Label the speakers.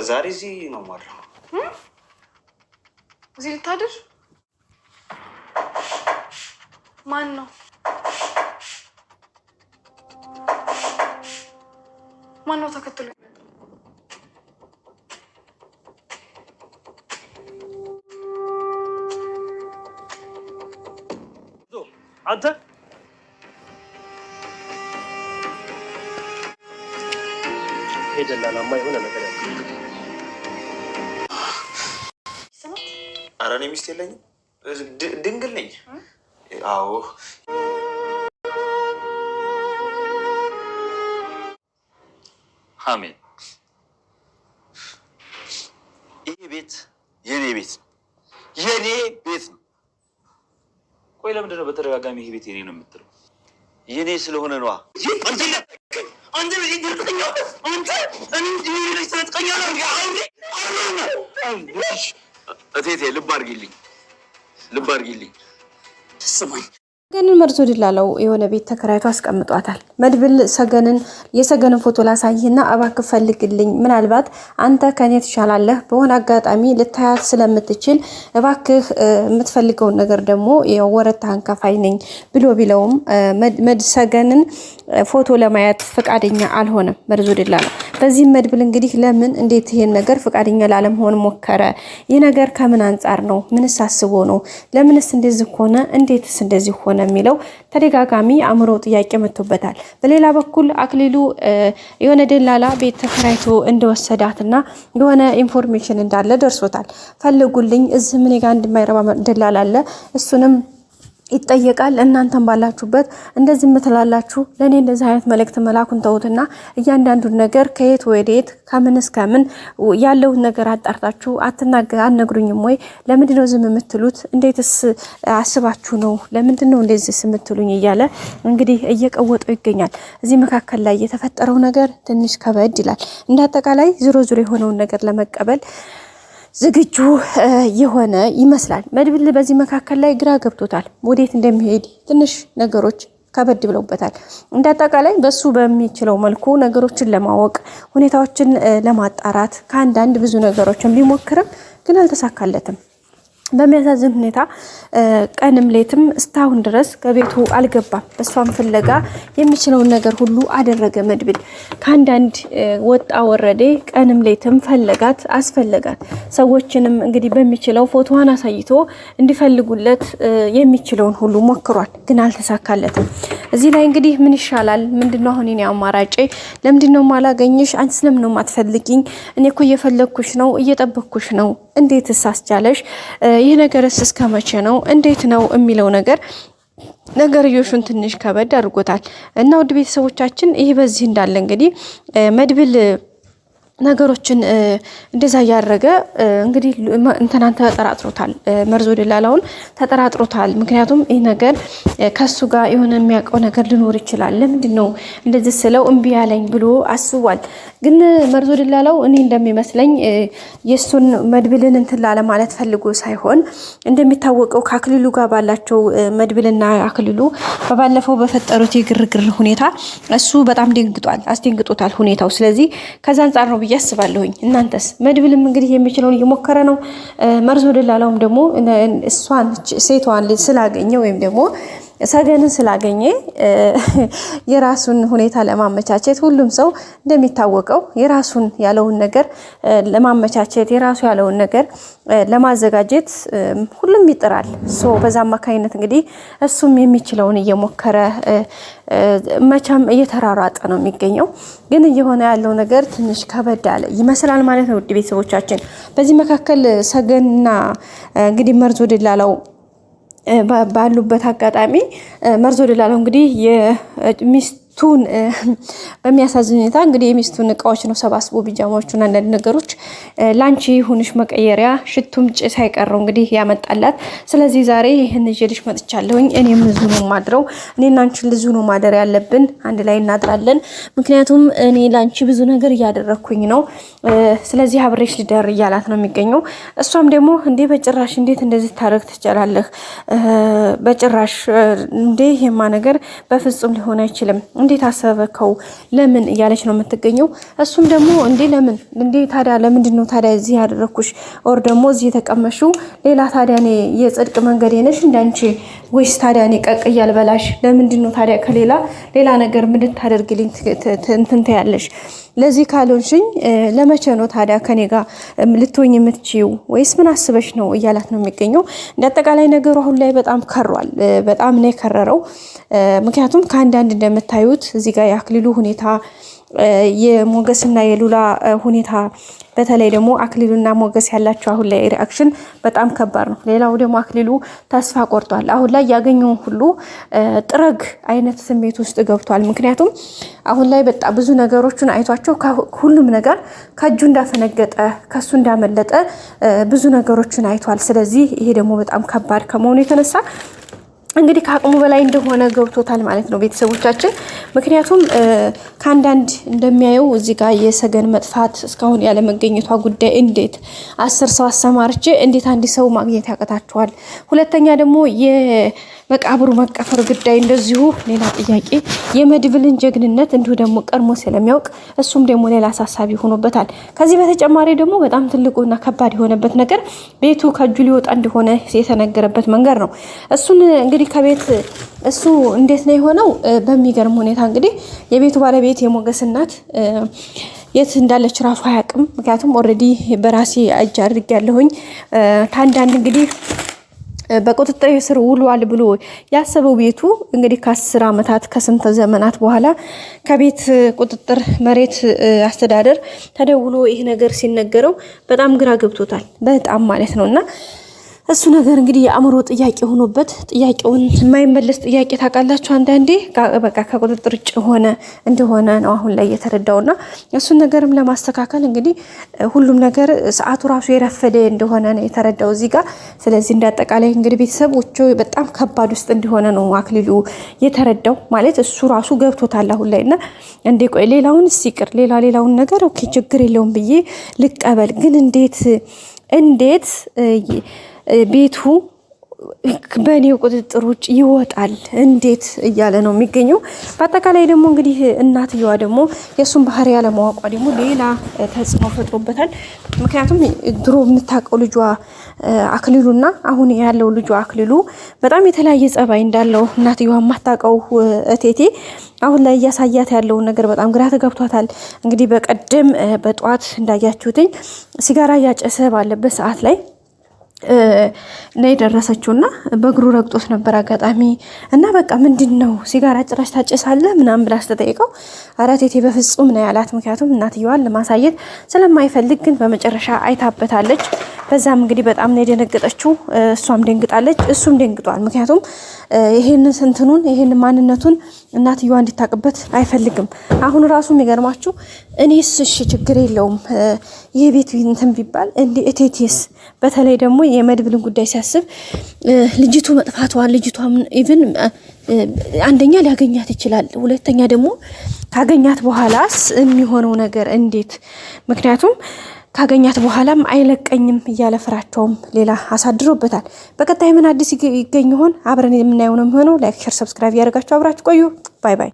Speaker 1: ዛሬ እዚህ ነው ማድረው።
Speaker 2: እዚህ ልታድር? ማን ነው? ማን ነው ተከትሎ?
Speaker 3: አንተ ሄደላላማ የሆነ ነገር ያለ
Speaker 1: ኧረ እኔ ሚስት የለኝም፣ ድንግል ነኝ። አዎ
Speaker 4: አሜን። ይሄ ቤት የኔ ቤት ነው። ቆይ ለምንድን ነው በተደጋጋሚ ይሄ ቤት የኔ ነው የምትለው? የኔ ስለሆነ ነዋ። እቴቴ ልብ አድርጊልኝ። ስማኝ
Speaker 5: ሰገንን መርዞ ድላለው የሆነ ቤት ተከራይቶ አስቀምጧታል። መድብል የሰገንን ፎቶ ላሳይና እባክህ ፈልግልኝ፣ ምናልባት አንተ ከኔ ትሻላለህ፣ በሆነ አጋጣሚ ልታያት ስለምትችል እባክህ የምትፈልገውን ነገር ደግሞ የወረታህን ከፋይ ነኝ ብሎ ቢለውም ሰገንን ፎቶ ለማየት ፈቃደኛ አልሆነም መርዞ ድላለው። በዚህም መድብል እንግዲህ ለምን እንዴት ይሄን ነገር ፈቃደኛ ላለመሆን ሞከረ? ይህ ነገር ከምን አንጻር ነው? ምንስ አስቦ ነው? ለምንስ እንደዚህ ሆነ? እንዴትስ እንደዚህ ሆነ የሚለው ተደጋጋሚ አእምሮ ጥያቄ መጥቶበታል። በሌላ በኩል አክሊሉ የሆነ ደላላ ቤት ተከራይቶ እንደወሰዳትና የሆነ ኢንፎርሜሽን እንዳለ ደርሶታል። ፈልጉልኝ፣ እዚህ ምን ጋር እንደማይረባ ደላላ አለ፣ እሱንም ይጠየቃል። እናንተም ባላችሁበት እንደዚህ ምትላላችሁ፣ ለኔ እንደዚህ አይነት መልእክት መላኩን ተውትና እያንዳንዱን ነገር ከየት ወዴት ከምን እስከ ምን ያለውን ነገር አጣርታችሁ አትነግሩኝም ወይ? ለምንድነው ዝም የምትሉት? እንዴትስ አስባችሁ ነው? ለምንድነው እንደዚህ የምትሉኝ? እያለ እንግዲህ እየቀወጠው ይገኛል። እዚህ መካከል ላይ የተፈጠረው ነገር ትንሽ ከበድ ይላል። እንዳጠቃላይ ዞሮ የሆነውን ነገር ለመቀበል ዝግጁ የሆነ ይመስላል። መድብል በዚህ መካከል ላይ ግራ ገብቶታል። ወዴት እንደሚሄድ ትንሽ ነገሮች ከበድ ብለውበታል። እንዳጠቃላይ በሱ በሚችለው መልኩ ነገሮችን ለማወቅ ሁኔታዎችን ለማጣራት ከአንዳንድ ብዙ ነገሮችን ቢሞክርም ግን አልተሳካለትም። በሚያሳዝን ሁኔታ ቀንም ሌትም እስካሁን ድረስ ከቤቱ አልገባም። በሷም ፍለጋ የሚችለውን ነገር ሁሉ አደረገ መድብል። ከአንዳንድ ወጣ ወረዴ ቀንም ሌትም ፈለጋት አስፈለጋት። ሰዎችንም እንግዲህ በሚችለው ፎቶዋን አሳይቶ እንዲፈልጉለት የሚችለውን ሁሉ ሞክሯል፣ ግን አልተሳካለትም። እዚህ ላይ እንግዲህ ምን ይሻላል? ምንድነው አሁን እኔ አማራጬ? ለምንድነው ማላገኝሽ? አንቺ ስለምን ነው ማትፈልጊኝ? እኔ እኮ እየፈለግኩሽ ነው፣ እየጠበቅኩሽ ነው። እንዴትስ አስቻለሽ? ይህ ነገርስ እስከ መቼ ነው? እንዴት ነው የሚለው ነገርዮሹን ትንሽ ከበድ አድርጎታል። እና ውድ ቤተሰቦቻችን ይህ በዚህ እንዳለ እንግዲህ መድብል ነገሮችን እንደዛ ያደረገ እንግዲህ እንተናን ተጠራጥሮታል። መርዞ ደላላውን ተጠራጥሮታል። ምክንያቱም ይህ ነገር ከሱ ጋር የሆነ የሚያውቀው ነገር ሊኖር ይችላል። ለምንድን ነው እንደዚህ ስለው እምቢ ያለኝ ብሎ አስቧል። ግን መርዞ ደላላው እኔ እንደሚመስለኝ የሱን መድብልን እንትን ላለ ማለት ፈልጎ ሳይሆን እንደሚታወቀው ከአክሊሉ ጋር ባላቸው መድብልና አክሊሉ በባለፈው በፈጠሩት የግርግር ሁኔታ እሱ በጣም አስደንግጦታል ሁኔታው። ስለዚህ ከዛ አንጻር ነው ብዬ አስባለሁኝ። እናንተስ? መድብልም እንግዲህ የሚችለውን እየሞከረ ነው። መርዞ ደላላውም ደግሞ ሴቷን ስላገኘ ወይም ደግሞ ሰገንን ስላገኘ የራሱን ሁኔታ ለማመቻቸት ሁሉም ሰው እንደሚታወቀው የራሱን ያለውን ነገር ለማመቻቸት የራሱ ያለውን ነገር ለማዘጋጀት ሁሉም ይጥራል። በዛ አማካኝነት እንግዲህ እሱም የሚችለውን እየሞከረ መቻም እየተራራጠ ነው የሚገኘው። ግን እየሆነ ያለው ነገር ትንሽ ከበድ ያለ ይመስላል ማለት ነው። ውድ ቤተሰቦቻችን በዚህ መካከል ሰገንና እንግዲህ መርዞ ደላላው ባሉበት አጋጣሚ መርዞ ደላላው እንግዲህ የሚስቱን በሚያሳዝን ሁኔታ እንግዲህ የሚስቱን እቃዎች ነው ሰባስቦ ቢጃማዎቹን አንዳንድ ነገሮች ላንቺ ሁንሽ መቀየሪያ ሽቱም ጭስ ሳይቀረው እንግዲህ ያመጣላት። ስለዚህ ዛሬ ይሄን ይዤልሽ መጥቻለሁኝ። እኔም ልዙ ነው ማድረው፣ እኔና አንቺ ልዙ ነው ማደር ያለብን፣ አንድ ላይ እናድራለን። ምክንያቱም እኔ ላንቺ ብዙ ነገር እያደረኩኝ ነው፣ ስለዚህ አብሬሽ ልደር እያላት ነው የሚገኘው። እሷም ደግሞ እንዴ በጭራሽ እንዴት እንደዚህ ታረግ ትችላለህ? በጭራሽ እንዴ ይሄማ ነገር በፍጹም ሊሆን አይችልም። እንዴት አሰበከው ለምን እያለች ነው የምትገኘው። እሱም ደግሞ እንዴ ለምን እንዴ ታዲያ ለምንድን ነው ታዲያ እዚህ ያደረኩሽ ኦር ደግሞ እዚህ የተቀመሽው ሌላ ታዲያ እኔ የጽድቅ መንገድ ነሽ እንዳንቺ ወይስ ታዲያ እኔ ቀቅ እያልበላሽ ለምንድን ነው ታዲያ ከሌላ ነገር ምን ልታደርግልኝ እንትን ትያለሽ? ለዚህ ካልሆንሽኝ ለመቼ ነው ታዲያ ከኔ ጋር ልትሆኝ የምትችይው ወይስ ምን አስበሽ ነው እያላት ነው የሚገኘው። እንደ አጠቃላይ ነገሩ አሁን ላይ በጣም ከሯል። በጣም ነው የከረረው። ምክንያቱም ከአንዳንድ እንደምታዩት እዚህ ጋር የአክሊሉ ሁኔታ የሞገስና የሉላ ሁኔታ በተለይ ደግሞ አክሊሉና ሞገስ ያላቸው አሁን ላይ ሪአክሽን በጣም ከባድ ነው። ሌላው ደግሞ አክሊሉ ተስፋ ቆርጧል። አሁን ላይ ያገኘውን ሁሉ ጥረግ አይነት ስሜት ውስጥ ገብቷል። ምክንያቱም አሁን ላይ በጣም ብዙ ነገሮችን አይቷቸው ሁሉም ነገር ከእጁ እንዳፈነገጠ ከሱ እንዳመለጠ ብዙ ነገሮችን አይቷል። ስለዚህ ይሄ ደግሞ በጣም ከባድ ከመሆኑ የተነሳ እንግዲህ ከአቅሙ በላይ እንደሆነ ገብቶታል ማለት ነው ቤተሰቦቻችን። ምክንያቱም ከአንዳንድ እንደሚያየው እዚህ ጋር የሰገን መጥፋት እስካሁን ያለ መገኘቷ ጉዳይ እንዴት 10 ሰው አሰማርቼ እንዴት አንድ ሰው ማግኘት ያቀታቸዋል? ሁለተኛ ደግሞ የመቃብሩ መቀፈር ጉዳይ እንደዚሁ ሌላ ጥያቄ፣ የመድብልን ጀግንነት እንዲሁ ደግሞ ቀድሞ ስለሚያውቅ እሱም ደግሞ ሌላ አሳሳቢ ሆኖበታል። ከዚህ በተጨማሪ ደግሞ በጣም ትልቁና ከባድ የሆነበት ነገር ቤቱ ከእጁ ሊወጣ እንደሆነ የተነገረበት መንገድ ነው። እሱን እንግዲህ ከቤት እሱ እንዴት ነው የሆነው? በሚገርም ሁኔታ እንግዲህ የቤቱ ባለቤት የሞገስ እናት የት እንዳለች ራሱ አያውቅም። ምክንያቱም ኦልሬዲ በራሴ እጅ አድርጌያለሁኝ ታንዳንድ እንግዲህ በቁጥጥር ስር ውሏል ብሎ ያሰበው ቤቱ እንግዲህ ከ10 ዓመታት ከስንት ዘመናት በኋላ ከቤት ቁጥጥር መሬት አስተዳደር ተደውሎ ይሄ ነገር ሲነገረው በጣም ግራ ገብቶታል። በጣም ማለት ነውና እሱ ነገር እንግዲህ የአእምሮ ጥያቄ ሆኖበት ጥያቄውን የማይመለስ ጥያቄ ታውቃላችሁ። አንዳንዴ በቃ ከቁጥጥር ውጭ እንደሆነ ነው አሁን ላይ የተረዳውና እሱን ነገርም ለማስተካከል እንግዲህ ሁሉም ነገር ሰዓቱ ራሱ የረፈደ እንደሆነ ነው የተረዳው እዚህ ጋር። ስለዚህ እንዳጠቃላይ እንግዲህ ቤተሰቦቹ በጣም ከባድ ውስጥ እንደሆነ ነው አክሊሉ የተረዳው ማለት እሱ ራሱ ገብቶታል አሁን ላይና እንዴ ቆይ ሌላውን ሲቅር ሌላውን ነገር ኦኬ ችግር የለውም ብዬ ልቀበል፣ ግን እንዴት ቤቱ በእኔው ቁጥጥር ውጭ ይወጣል እንዴት እያለ ነው የሚገኘው። በአጠቃላይ ደግሞ እንግዲህ እናትየዋ ደግሞ የእሱን ባህሪ ያለማወቋ ደግሞ ሌላ ተጽዕኖ ፈጥሮበታል። ምክንያቱም ድሮ የምታውቀው ልጇ አክሊሉና አሁን ያለው ልጇ አክሊሉ በጣም የተለያየ ጸባይ እንዳለው እናትየዋ የማታውቀው እቴቴ አሁን ላይ እያሳያት ያለውን ነገር በጣም ግራ ተገብቷታል። እንግዲህ በቀደም በጧት እንዳያችሁትኝ ሲጋራ እያጨሰ ባለበት ሰዓት ላይ ነው የደረሰችውና በእግሩ ረግጦት ነበር አጋጣሚ እና በቃ ምንድነው ሲጋራ ጭራሽ ታጨሳለህ ምናምን ብላ ስትጠይቀው ኧረ እቴቴ በፍጹም ነው ያላት። ምክንያቱም እናትየዋን ለማሳየት ስለማይፈልግ ግን በመጨረሻ አይታበታለች። በዛም እንግዲህ በጣም ነው የደነገጠችው። እሷም ደንግጣለች፣ እሱም ደንግጧል። ምክንያቱም ይሄን ማንነቱን እናትየዋ እንዲታቅበት አይፈልግም። አሁን ራሱ የሚገርማችሁ እኔስ እሺ ችግር የለውም ይሄ ቤት እንትን ቢባል እንዴ እቴቴስ በተለይ ደግሞ የመድብልን ጉዳይ ሲያስብ ልጅቱ መጥፋቷን ልጅቷም ኢቭን አንደኛ ሊያገኛት ይችላል፣ ሁለተኛ ደግሞ ካገኛት በኋላስ የሚሆነው ነገር እንዴት? ምክንያቱም ካገኛት በኋላም አይለቀኝም እያለ ፍራቸውም ሌላ አሳድሮበታል። በቀጣይ ምን አዲስ ይገኝ ይሆን? አብረን የምናየው ነው የሚሆነው። ላይክ፣ ሼር፣ ሰብስክራይብ ያደርጋችሁ አብራችሁ ቆዩ። ባይ ባይ።